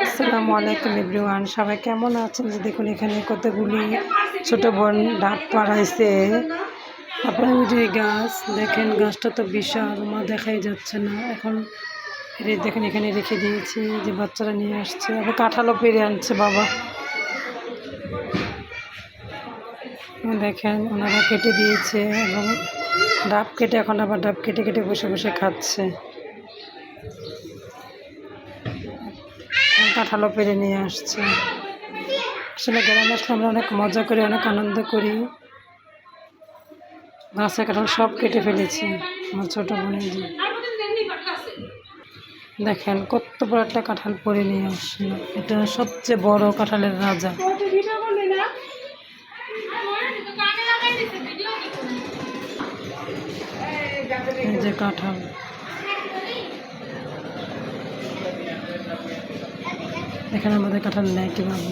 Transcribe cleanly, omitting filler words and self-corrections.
আসসালামু আলাইকুম এভরিওয়ান, সবাই কেমন আছেন? যে দেখুন এখানে কতগুলি ছোট বোন ডাব পাড়াইছে। আপনার গাছ দেখেন, গাছটা তো বিশাল, মা দেখাই যাচ্ছে না এখন। দেখেন এখানে রেখে দিয়েছি, যে বাচ্চারা নিয়ে আসছে, আবার কাঁঠালও পেরে আনছে বাবা। দেখেন ওনারা কেটে দিয়েছে এবং ডাব কেটে এখন আবার ডাব কেটে কেটে বসে বসে খাচ্ছে। কাঁঠালও পেরে নিয়ে আসছে। আসলে গ্রামে আসলে আমরা অনেক মজা করি, অনেক আনন্দ করি। গাছের কাঁঠাল সব কেটে ফেলেছি আমার ছোটো বোনের দিয়ে। দেখেন কত বড় একটা কাঁঠাল পরে নিয়ে আসলো, এটা সবচেয়ে বড় কাঁঠালের রাজা। এই যে কাঁঠাল, এখানে আমাদের কাঁঠাল নেয় কীভাবে।